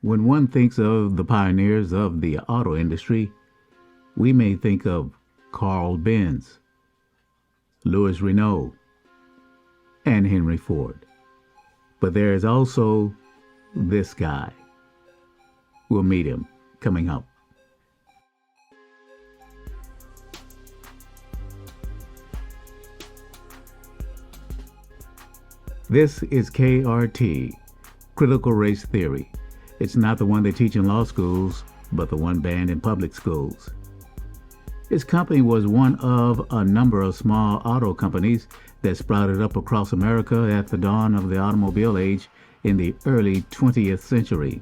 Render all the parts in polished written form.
When one thinks of the pioneers of the auto industry, we may think of Carl Benz, Louis Renault, and Henry Ford. But there is also this guy. We'll meet him coming up. This is KRT, Critical Race Theory. It's not the one they teach in law schools, but the one banned in public schools. His company was one of a number of small auto companies that sprouted up across America at the dawn of the automobile age in the early 20th century.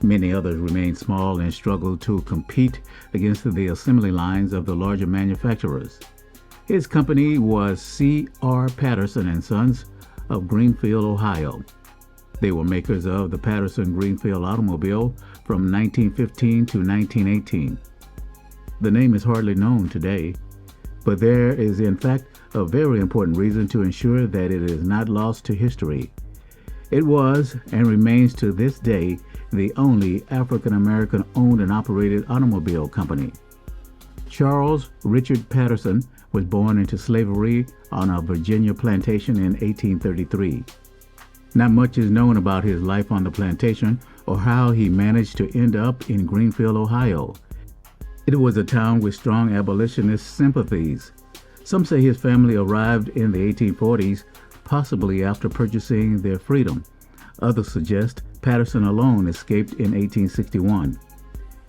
Many others remained small and struggled to compete against the assembly lines of the larger manufacturers. His company was C.R. Patterson Sons of Greenfield, Ohio. They were makers of the Patterson Greenfield automobile from 1915 to 1918. The name is hardly known today, but there is in fact a very important reason to ensure that it is not lost to history. It was and remains to this day the only African-American owned and operated automobile company. Charles Richard Patterson was born into slavery on a Virginia plantation in 1833. Not much is known about his life on the plantation or how he managed to end up in Greenfield, Ohio. It was a town with strong abolitionist sympathies. Some say his family arrived in the 1840s, possibly after purchasing their freedom. Others suggest Patterson alone escaped in 1861.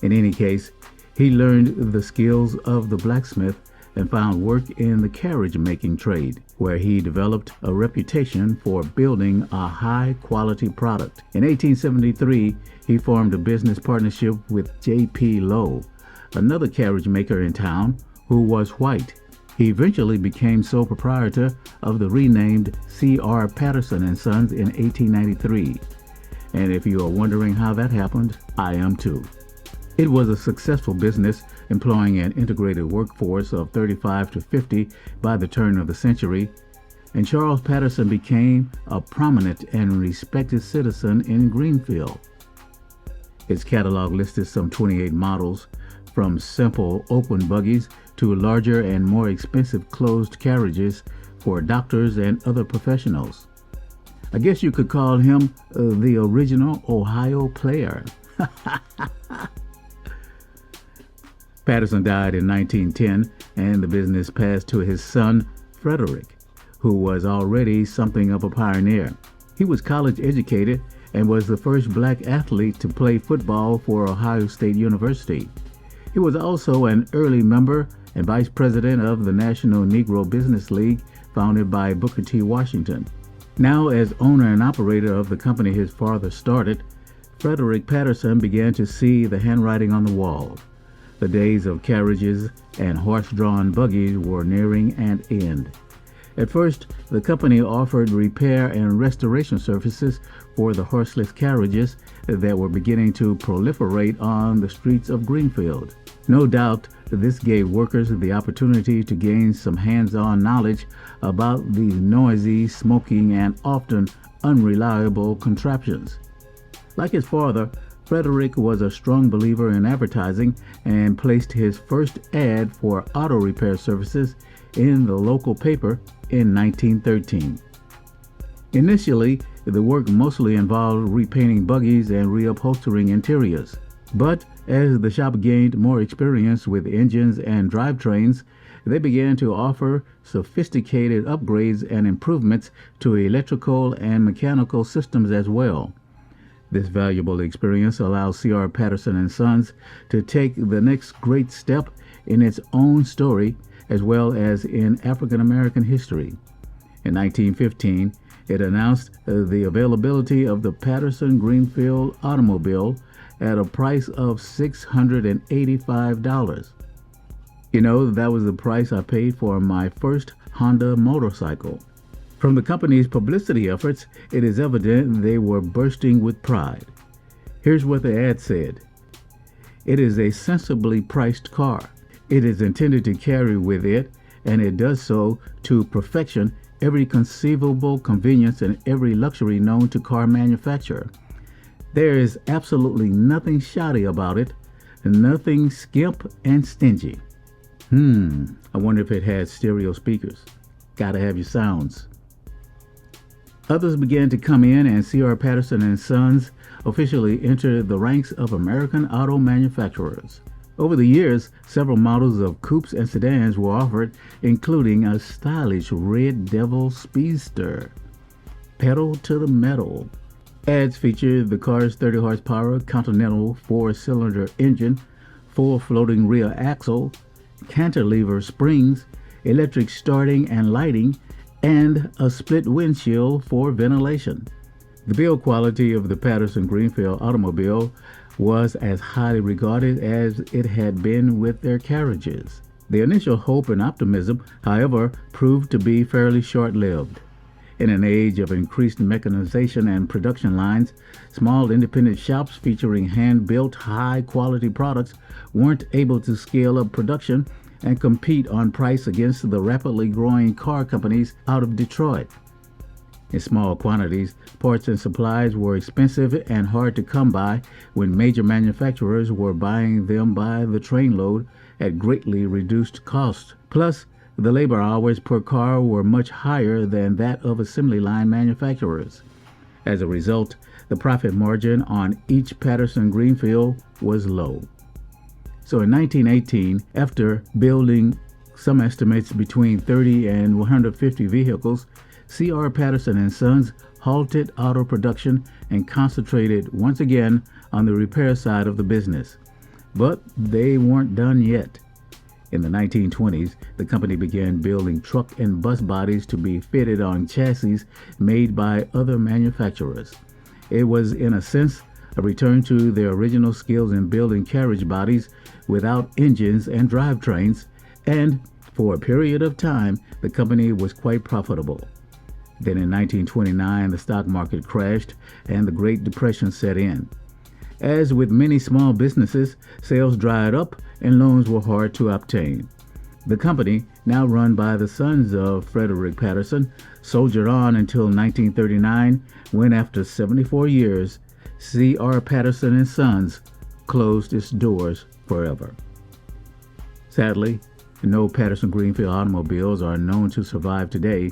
In any case, he learned the skills of the blacksmith and found work in the carriage-making trade, where he developed a reputation for building a high-quality product. In 1873, he formed a business partnership with J.P. Lowe, another carriage maker in town who was white. He eventually became sole proprietor of the renamed C.R. Patterson Sons in 1893. And if you are wondering how that happened, I am too. It was a successful business, employing an integrated workforce of 35 to 50 by the turn of the century, and Charles Patterson became a prominent and respected citizen in Greenfield. His catalog listed some 28 models, from simple open buggies to larger and more expensive closed carriages for doctors and other professionals. I guess you could call him the original Ohio player. Patterson died in 1910, and the business passed to his son, Frederick, who was already something of a pioneer. He was college educated and was the first black athlete to play football for Ohio State University. He was also an early member and vice president of the National Negro Business League, founded by Booker T. Washington. Now, as owner and operator of the company his father started, Frederick Patterson began to see the handwriting on the wall. The days of carriages and horse-drawn buggies were nearing an end. At first, the company offered repair and restoration services for the horseless carriages that were beginning to proliferate on the streets of Greenfield. No doubt, this gave workers the opportunity to gain some hands-on knowledge about these noisy, smoking, and often unreliable contraptions. Like his father, Frederick was a strong believer in advertising and placed his first ad for auto repair services in the local paper in 1913. Initially, the work mostly involved repainting buggies and reupholstering interiors. But as the shop gained more experience with engines and drivetrains, they began to offer sophisticated upgrades and improvements to electrical and mechanical systems as well. This valuable experience allowed C.R. Patterson Sons to take the next great step in its own story as well as in African American history. In 1915, it announced the availability of the Patterson Greenfield automobile at a price of $685. You know, that was the price I paid for my first Honda motorcycle. From the company's publicity efforts, it is evident they were bursting with pride. Here's what the ad said. It is a sensibly priced car. It is intended to carry with it, and it does so to perfection, every conceivable convenience and every luxury known to car manufacturer. There is absolutely nothing shoddy about it, nothing skimp and stingy. I wonder if it had stereo speakers. Gotta have your sounds. Others began to come in, and C.R. Patterson and Sons officially entered the ranks of American auto manufacturers. Over the years, several models of coupes and sedans were offered, including a stylish Red Devil Speedster. Pedal to the metal. Ads featured the car's 30 horsepower Continental 4-cylinder engine, full floating rear axle, cantilever springs, electric starting and lighting, and a split windshield for ventilation. The build quality of the Patterson Greenfield automobile was as highly regarded as it had been with their carriages. The initial hope and optimism, however, proved to be fairly short-lived. In an age of increased mechanization and production lines, small independent shops featuring hand-built, high-quality products weren't able to scale up production and compete on price against the rapidly growing car companies out of Detroit. In small quantities, parts and supplies were expensive and hard to come by when major manufacturers were buying them by the trainload at greatly reduced cost. Plus, the labor hours per car were much higher than that of assembly line manufacturers. As a result, the profit margin on each Patterson Greenfield was low. So in 1918, after building some estimates between 30 and 150 vehicles, C.R. Patterson and Sons halted auto production and concentrated once again on the repair side of the business. But they weren't done yet. In the 1920s, the company began building truck and bus bodies to be fitted on chassis made by other manufacturers. It was, in a sense, a return to their original skills in building carriage bodies without engines and drivetrains, and for a period of time, the company was quite profitable. Then in 1929, the stock market crashed and the Great Depression set in. As with many small businesses, sales dried up and loans were hard to obtain. The company, now run by the sons of Frederick Patterson, soldiered on until 1939, when after 74 years, C.R. Patterson and Sons closed its doors forever. Sadly, no Patterson Greenfield automobiles are known to survive today,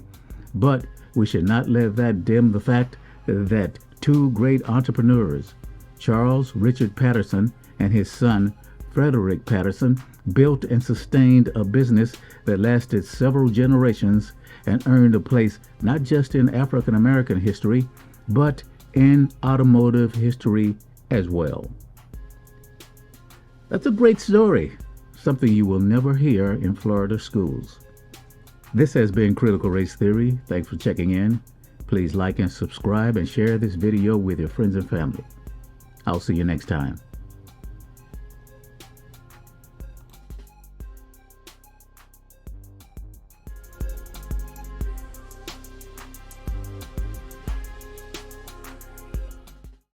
but we should not let that dim the fact that two great entrepreneurs, Charles Richard Patterson and his son Frederick Patterson, built and sustained a business that lasted several generations and earned a place not just in African American history, but in automotive history as well. That's a great story, something you will never hear in Florida schools. This has been Critical Race Theory. Thanks for checking in. Please like and subscribe and share this video with your friends and family. I'll see you next time.